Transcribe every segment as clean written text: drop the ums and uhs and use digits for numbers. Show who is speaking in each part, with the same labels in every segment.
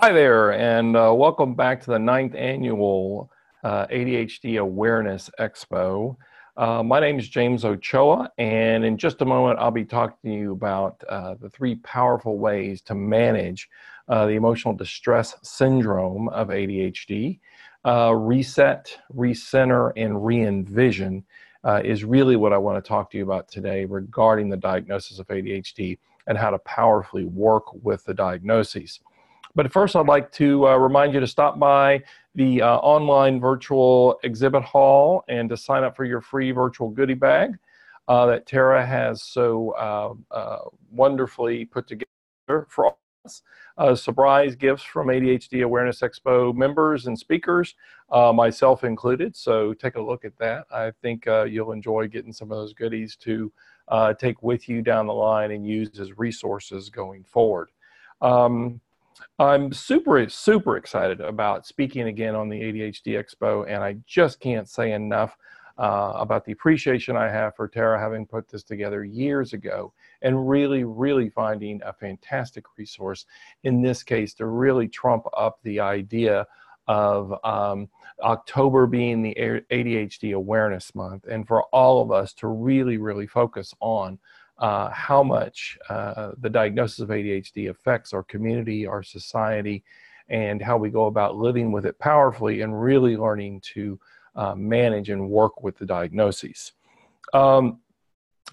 Speaker 1: Hi there, and welcome back to the ninth annual ADHD Awareness Expo. My name is James Ochoa, and in just a moment, I'll be talking to you about the three powerful ways to manage the emotional distress syndrome of ADHD. Reset, recenter, and re-envision is really what I want to talk to you about today regarding the diagnosis of ADHD and how to powerfully work with the diagnoses. But first, I'd like to remind you to stop by the online virtual exhibit hall and to sign up for your free virtual goodie bag that Tara has so wonderfully put together for us. Surprise gifts from ADHD Awareness Expo members and speakers, myself included. So take a look at that. I think you'll enjoy getting some of those goodies to take with you down the line and use as resources going forward. I'm super excited about speaking again on the ADHD Expo, and I just can't say enough about the appreciation I have for Tara having put this together years ago and really finding a fantastic resource, in this case, to really trump up the idea of October being the ADHD Awareness Month, and for all of us to really focus on how much the diagnosis of ADHD affects our community, our society, and how we go about living with it powerfully and really learning to manage and work with the diagnoses. I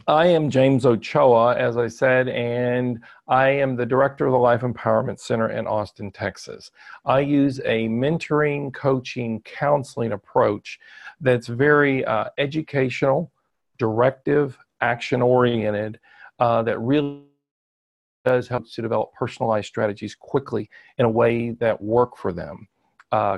Speaker 1: am James Ochoa, as I said, and I am the director of the Life Empowerment Center in Austin, Texas. I use a mentoring, coaching, counseling approach that's very educational, directive, action-oriented, that really does help to develop personalized strategies quickly in a way that work for them.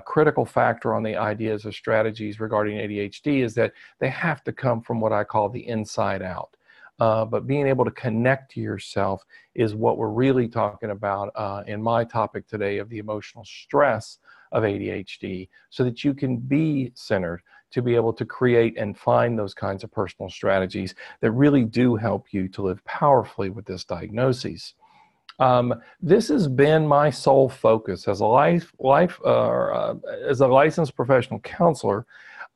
Speaker 1: Critical factor on the ideas of strategies regarding ADHD is that they have to come from what I call the inside out. But being able to connect to yourself is what we're really talking about in my topic today of the emotional stress of ADHD, so that you can be centered, to be able to create and find those kinds of personal strategies that really do help you to live powerfully with this diagnosis. This has been my sole focus as a as a licensed professional counselor.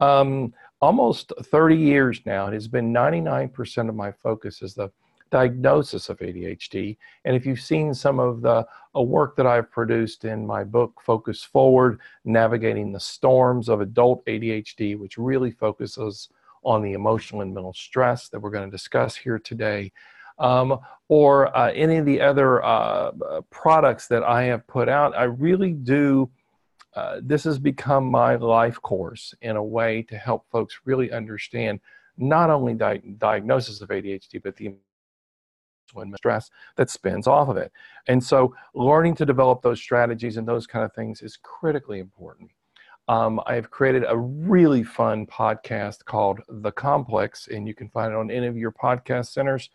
Speaker 1: Almost 30 years now. It has been 99% of my focus is the diagnosis of ADHD. And if you've seen some of the work that I've produced in my book, Focus Forward, Navigating the Storms of Adult ADHD, which really focuses on the emotional and mental stress that we're going to discuss here today, or any of the other products that I have put out, I really do. This has become my life course in a way to help folks really understand not only diagnosis of ADHD, but the stress that spins off of it. And so learning to develop those strategies and those kind of things is critically important. I've created a really fun podcast called The Complex, and you can find it on any of your podcast centers.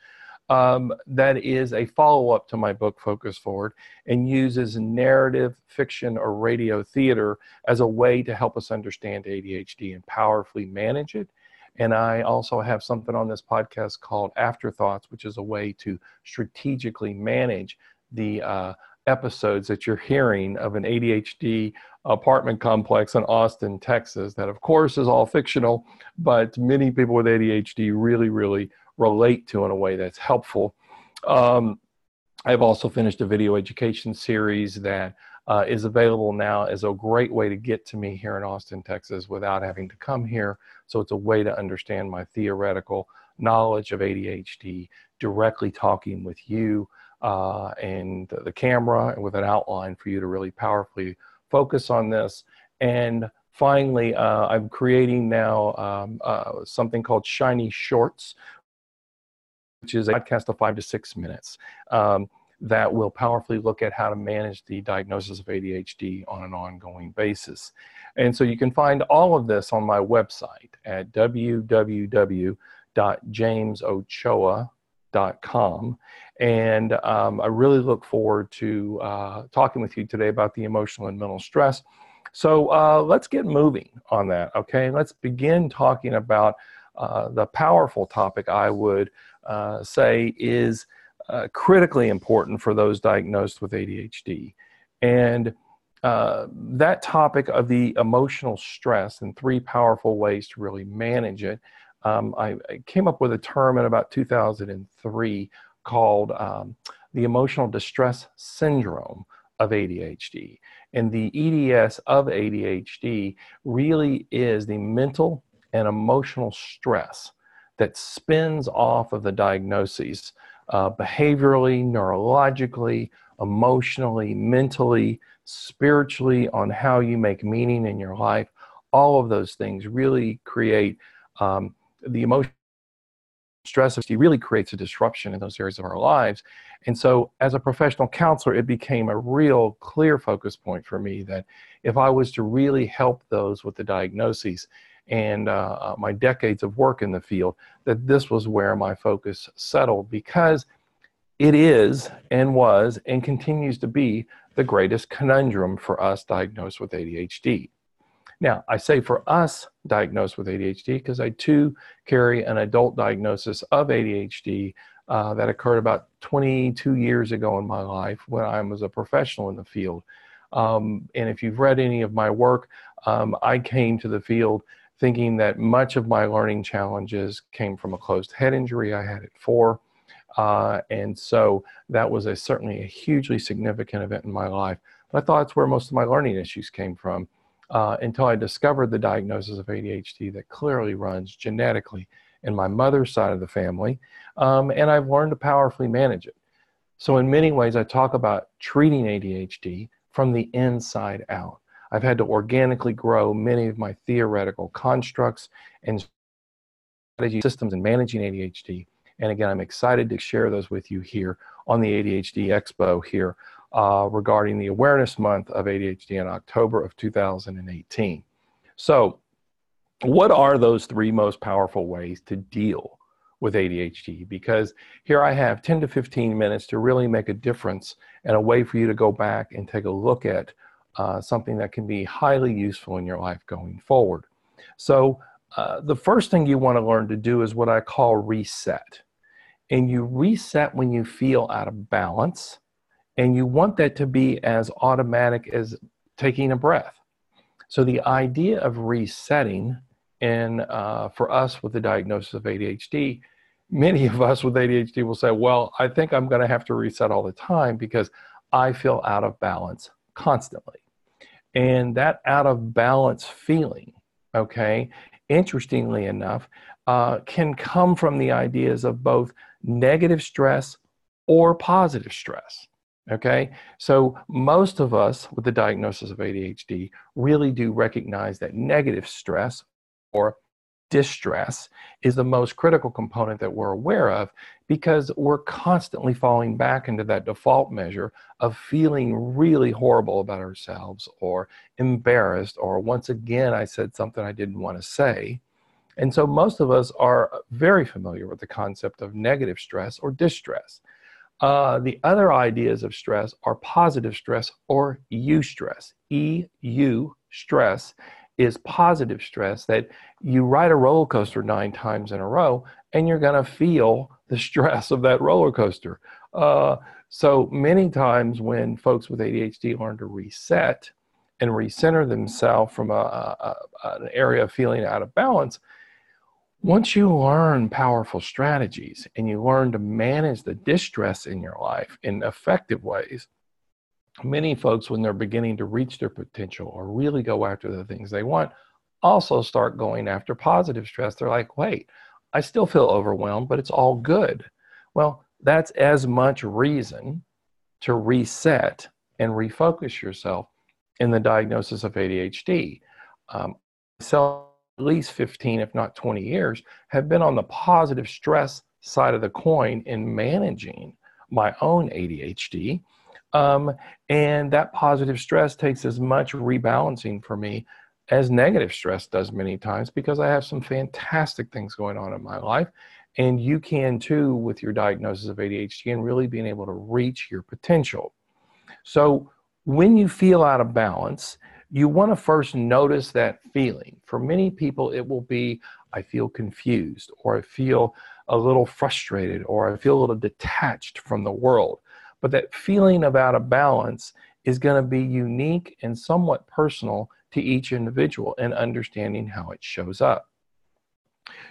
Speaker 1: That is a follow-up to my book, Focus Forward, and uses narrative, fiction, or radio theater as a way to help us understand ADHD and powerfully manage it. And I also have something on this podcast called Afterthoughts, which is a way to strategically manage the episodes that you're hearing of an ADHD apartment complex in Austin, Texas, that of course is all fictional, but many people with ADHD really relate to in a way that's helpful. I've also finished a video education series that is available now as a great way to get to me here in Austin, Texas without having to come here. So it's a way to understand my theoretical knowledge of ADHD, directly talking with you and the camera and with an outline for you to really powerfully focus on this. And finally, I'm creating now something called Shiny Shorts, which is a podcast of 5 to 6 minutes that will powerfully look at how to manage the diagnosis of ADHD on an ongoing basis. And so you can find all of this on my website at www.jamesochoa.com. And I really look forward to talking with you today about the emotional and mental stress. So let's get moving on that, okay? Let's begin talking about the powerful topic I would say is critically important for those diagnosed with ADHD. And that topic of the emotional stress and three powerful ways to really manage it, I came up with a term in about 2003 called the emotional distress syndrome of ADHD. And the EDS of ADHD really is the mental and emotional stress that spins off of the diagnoses, behaviorally, neurologically, emotionally, mentally, spiritually, on how you make meaning in your life. All of those things really create the emotional stress really creates a disruption in those areas of our lives. And so as a professional counselor, it became a real clear focus point for me that if I was to really help those with the diagnoses and my decades of work in the field, that this was where my focus settled, because it is and was and continues to be the greatest conundrum for us diagnosed with ADHD. Now, I say for us diagnosed with ADHD because I too carry an adult diagnosis of ADHD that occurred about 22 years ago in my life when I was a professional in the field. And if you've read any of my work, I came to the field thinking that much of my learning challenges came from a closed head injury I had at 4. And so that was certainly a hugely significant event in my life. But I thought that's where most of my learning issues came from. Until I discovered the diagnosis of ADHD that clearly runs genetically in my mother's side of the family, and I've learned to powerfully manage it. So in many ways, I talk about treating ADHD from the inside out. I've had to organically grow many of my theoretical constructs and strategy systems in managing ADHD. And again, I'm excited to share those with you here on the ADHD Expo here regarding the Awareness Month of ADHD in October of 2018. So what are those three most powerful ways to deal with ADHD? Because here I have 10 to 15 minutes to really make a difference and a way for you to go back and take a look at something that can be highly useful in your life going forward. So the first thing you want to learn to do is what I call reset. And you reset when you feel out of balance. And you want that to be as automatic as taking a breath. So the idea of resetting, and for us with the diagnosis of ADHD, many of us with ADHD will say, well, I think I'm going to have to reset all the time because I feel out of balance constantly. And that out of balance feeling, okay, interestingly enough, can come from the ideas of both negative stress or positive stress. Okay, so most of us with the diagnosis of ADHD really do recognize that negative stress or distress is the most critical component that we're aware of, because we're constantly falling back into that default measure of feeling really horrible about ourselves or embarrassed, or once again, I said something I didn't want to say. And so most of us are very familiar with the concept of negative stress or distress. The other ideas of stress are positive stress or eustress. EU stress is positive stress, that you ride a roller coaster 9 times in a row and you're going to feel the stress of that roller coaster. So many times when folks with ADHD learn to reset and recenter themselves from an area of feeling out of balance, once you learn powerful strategies and you learn to manage the distress in your life in effective ways, many folks, when they're beginning to reach their potential or really go after the things they want, also start going after positive stress. They're like, wait, I still feel overwhelmed, but it's all good. Well, that's as much reason to reset and refocus yourself in the diagnosis of ADHD. At least 15, if not 20 years, have been on the positive stress side of the coin in managing my own ADHD. And that positive stress takes as much rebalancing for me as negative stress does many times, because I have some fantastic things going on in my life. And you can too with your diagnosis of ADHD and really being able to reach your potential. So when you feel out of balance, you want to first notice that feeling. For many people, it will be, I feel confused, or I feel a little frustrated, or I feel a little detached from the world. But that feeling of out of balance is going to be unique and somewhat personal to each individual and understanding how it shows up.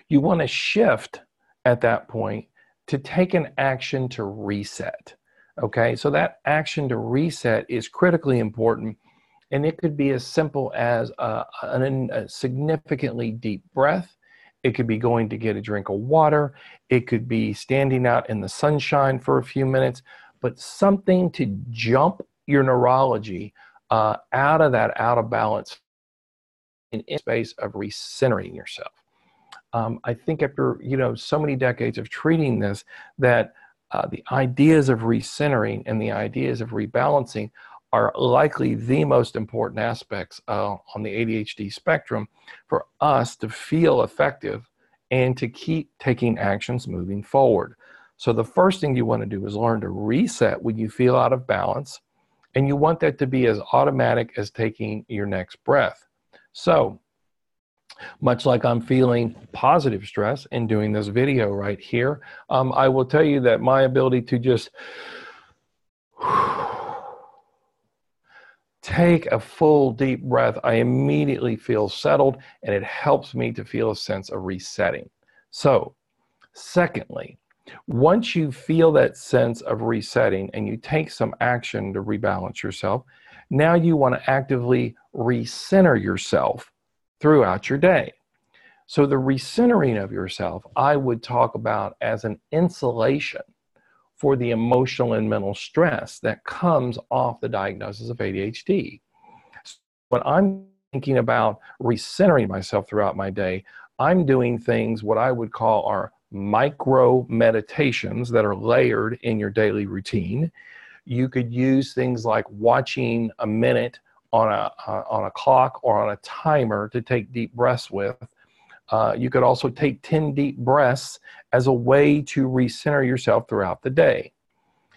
Speaker 1: You want to shift at that point to take an action to reset. Okay, so that action to reset is critically important, and it could be as simple as a significantly deep breath. It could be going to get a drink of water. It could be standing out in the sunshine for a few minutes, but something to jump your neurology out of that out of balance in space of recentering yourself. I think after so many decades of treating this, that the ideas of recentering and the ideas of rebalancing are likely the most important aspects on the ADHD spectrum for us to feel effective and to keep taking actions moving forward. So the first thing you want to do is learn to reset when you feel out of balance, and you want that to be as automatic as taking your next breath. So much like I'm feeling positive stress and doing this video right here, I will tell you that my ability to just take a full deep breath, I immediately feel settled, and it helps me to feel a sense of resetting. So, secondly, once you feel that sense of resetting and you take some action to rebalance yourself, now you want to actively recenter yourself throughout your day. So the recentering of yourself, I would talk about as an insulation for the emotional and mental stress that comes off the diagnosis of ADHD. So when I'm thinking about recentering myself throughout my day, I'm doing things what I would call are micro meditations that are layered in your daily routine. You could use things like watching a minute on a clock or on a timer to take deep breaths with. You could also take 10 deep breaths as a way to recenter yourself throughout the day.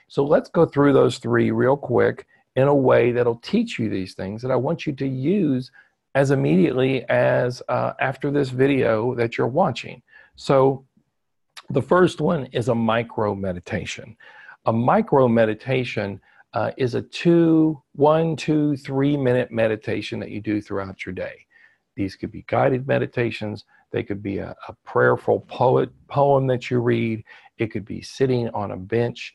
Speaker 1: So let's go through those three real quick in a way that'll teach you these things that I want you to use as immediately as after this video that you're watching. So the first one is a micro meditation. A micro meditation is a 1, 2, 3 minute meditation that you do throughout your day. These could be guided meditations. They could be a prayerful poem that you read. It could be sitting on a bench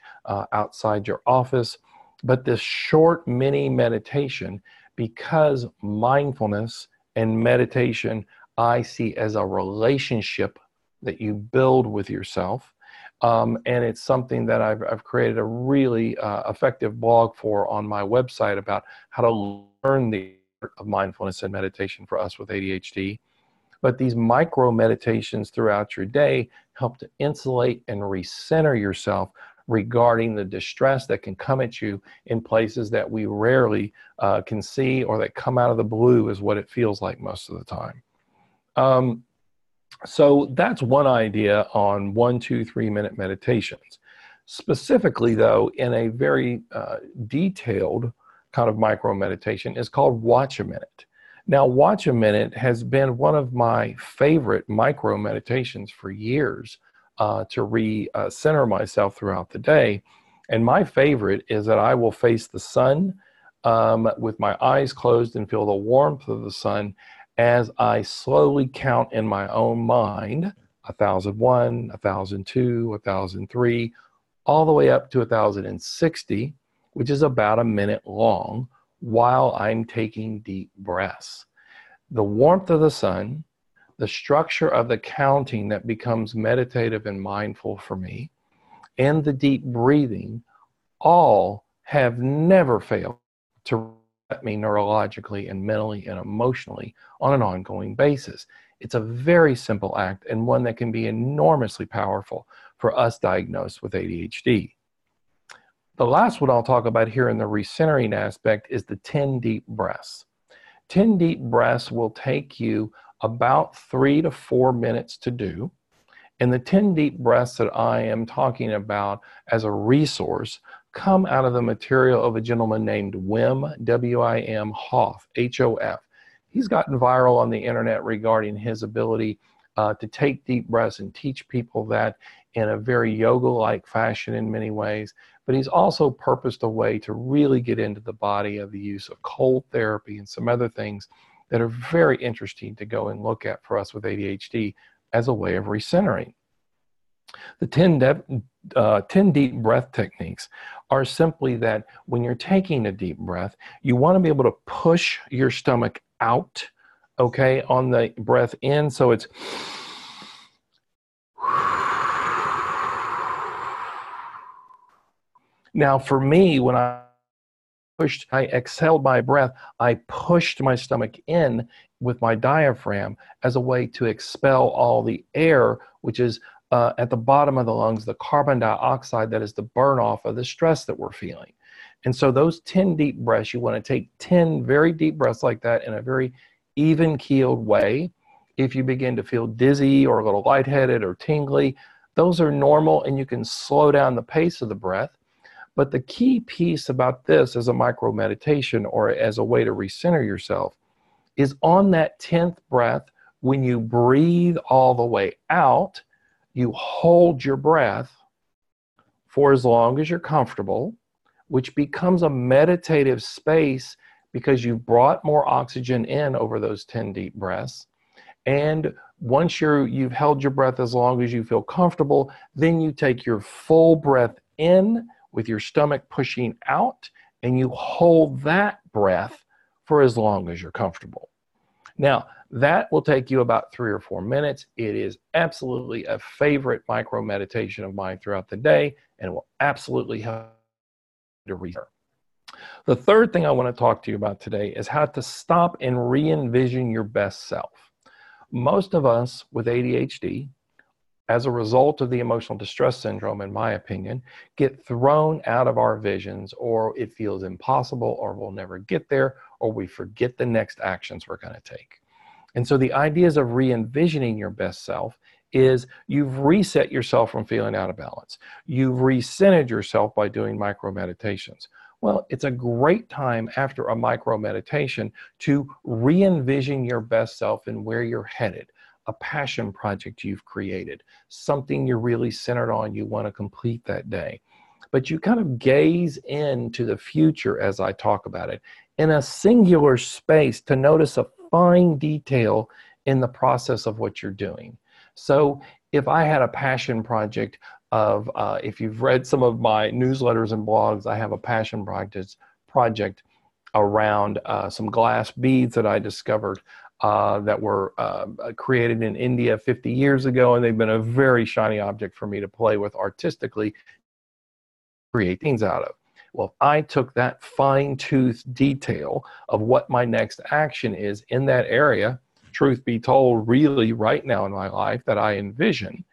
Speaker 1: outside your office. But this short mini meditation, because mindfulness and meditation I see as a relationship that you build with yourself. And it's something that I've created a really effective blog for on my website about how to learn the art of mindfulness and meditation for us with ADHD. But these micro meditations throughout your day help to insulate and recenter yourself regarding the distress that can come at you in places that we rarely can see, or that come out of the blue is what it feels like most of the time. So that's one idea on 1, 2, 3 minute meditations. Specifically though, in a very detailed kind of micro meditation is called Watch a Minute. Now, Watch a Minute has been one of my favorite micro meditations for years to recenter myself throughout the day. And my favorite is that I will face the sun with my eyes closed and feel the warmth of the sun as I slowly count in my own mind 1,001, 1,002, 1,003, all the way up to 1,060, which is about a minute long, while I'm taking deep breaths. The warmth of the sun, the structure of the counting that becomes meditative and mindful for me, and the deep breathing all have never failed to reset me neurologically and mentally and emotionally on an ongoing basis. It's a very simple act, and one that can be enormously powerful for us diagnosed with ADHD. The last one I'll talk about here in the recentering aspect is the 10 deep breaths. 10 deep breaths will take you about 3 to 4 minutes to do. And the 10 deep breaths that I am talking about as a resource come out of the material of a gentleman named Wim, W-I-M, Hof, H-O-F. He's gotten viral on the internet regarding his ability to take deep breaths and teach people that in a very yoga-like fashion in many ways, but he's also purposed a way to really get into the body of the use of cold therapy and some other things that are very interesting to go and look at for us with ADHD as a way of recentering. The 10 deep breath techniques are simply that when you're taking a deep breath, you want to be able to push your stomach out, okay, on the breath in. So it's now for me, when I exhaled my breath, I pushed my stomach in with my diaphragm as a way to expel all the air, which is at the bottom of the lungs, the carbon dioxide that is the burn off of the stress that we're feeling. And so those 10 deep breaths, you want to take 10 very deep breaths like that in a very even-keeled way. If you begin to feel dizzy or a little lightheaded or tingly, those are normal, and you can slow down the pace of the breath. But the key piece about this as a micro meditation or as a way to recenter yourself is on that 10th breath, when you breathe all the way out, you hold your breath for as long as you're comfortable, which becomes a meditative space because you've brought more oxygen in over those 10 deep breaths. And once you've held your breath as long as you feel comfortable, then you take your full breath in with your stomach pushing out, and you hold that breath for as long as you're comfortable. Now, that will take you about 3 or 4 minutes. It is absolutely a favorite micro meditation of mine throughout the day, and it will absolutely help to recenter. The third thing I want to talk to you about today is how to stop and re-envision your best self. Most of us with ADHD, as a result of the emotional distress syndrome, in my opinion, get thrown out of our visions, or it feels impossible, or we'll never get there, or we forget the next actions we're going to take. And so the ideas of re-envisioning your best self is you've reset yourself from feeling out of balance. You've recentered yourself by doing micro meditations. Well, it's a great time after a micro meditation to re-envision your best self and where you're headed. A passion project you've created, something you're really centered on, you want to complete that day. But you kind of gaze into the future as I talk about it in a singular space to notice a fine detail in the process of what you're doing. So if I had a passion project of, if you've read some of my newsletters and blogs, I have a passion project around some glass beads that I discovered that were created in India 50 years ago, and they've been a very shiny object for me to play with artistically, create things out of. Well, I took that fine-toothed detail of what my next action is in that area, truth be told, really right now in my life that I envision,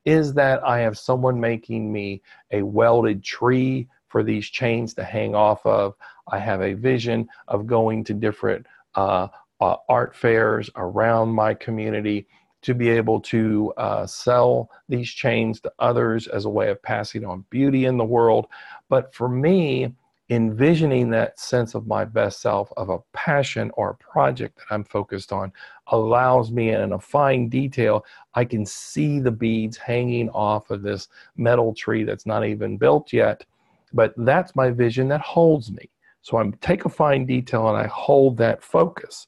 Speaker 1: is that I have someone making me a welded tree for these chains to hang off of. I have a vision of going to different art fairs around my community to be able to sell these chains to others as a way of passing on beauty in the world. But for me, envisioning that sense of my best self, of a passion or a project that I'm focused on, allows me in a fine detail, I can see the beads hanging off of this metal tree that's not even built yet. But that's my vision that holds me. So I take a fine detail and I hold that focus.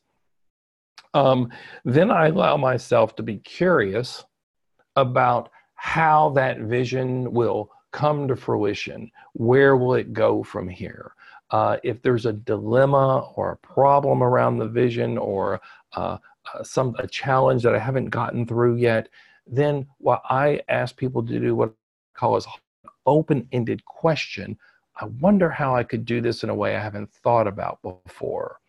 Speaker 1: Then I allow myself to be curious about how that vision will come to fruition. Where will it go from here? If there's a dilemma or a problem around the vision, or a challenge that I haven't gotten through yet, then what I ask people to do what I call is an open-ended question. I wonder how I could do this in a way I haven't thought about before.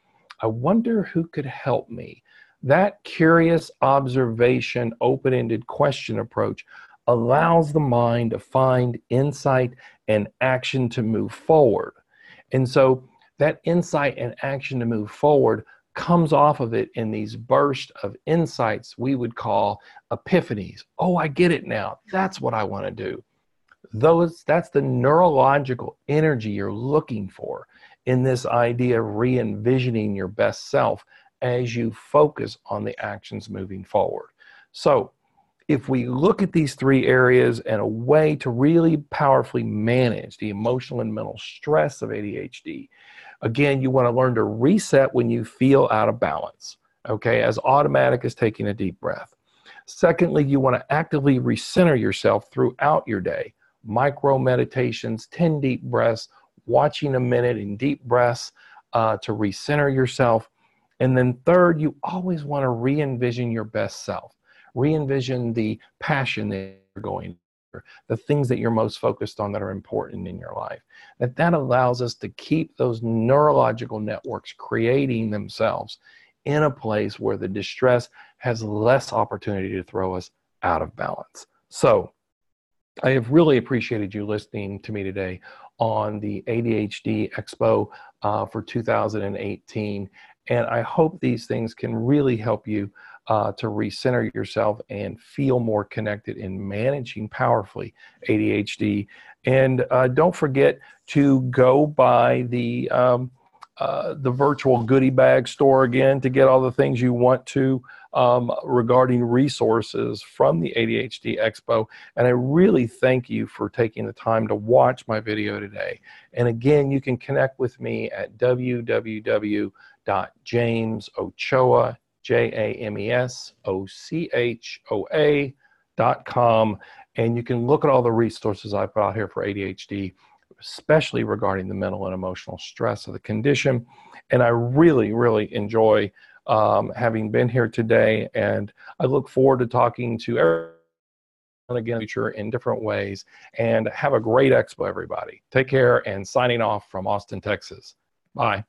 Speaker 1: I wonder who could help me. That curious observation, open-ended question approach allows the mind to find insight and action to move forward. And so that insight and action to move forward comes off of it in these bursts of insights we would call epiphanies. Oh, I get it now. That's what I want to do. That's the neurological energy you're looking for in this idea of re-envisioning your best self as you focus on the actions moving forward. So if we look at these three areas and a way to really powerfully manage the emotional and mental stress of ADHD, again, you want to learn to reset when you feel out of balance, okay, as automatic as taking a deep breath. Secondly, you want to actively recenter yourself throughout your day. Micro meditations, 10 deep breaths, watching a minute in deep breaths to recenter yourself. And then third, you always want to re-envision your best self. Re-envision the passion that you're going for, the things that you're most focused on that are important in your life. That allows us to keep those neurological networks creating themselves in a place where the distress has less opportunity to throw us out of balance. So I have really appreciated you listening to me today on the ADHD Expo for 2018. And I hope these things can really help you to recenter yourself and feel more connected in managing powerfully ADHD. And don't forget to go by the virtual goodie bag store again to get all the things you want to regarding resources from the ADHD Expo. And I really thank you for taking the time to watch my video today. And again, you can connect with me at www.jamesochoa, JAMESOCHOA.com. And you can look at all the resources I put out here for ADHD, especially regarding the mental and emotional stress of the condition. And I really, really enjoy having been here today. And I look forward to talking to everyone again in the future in different ways. And have a great expo, everybody. Take care, and signing off from Austin, Texas. Bye.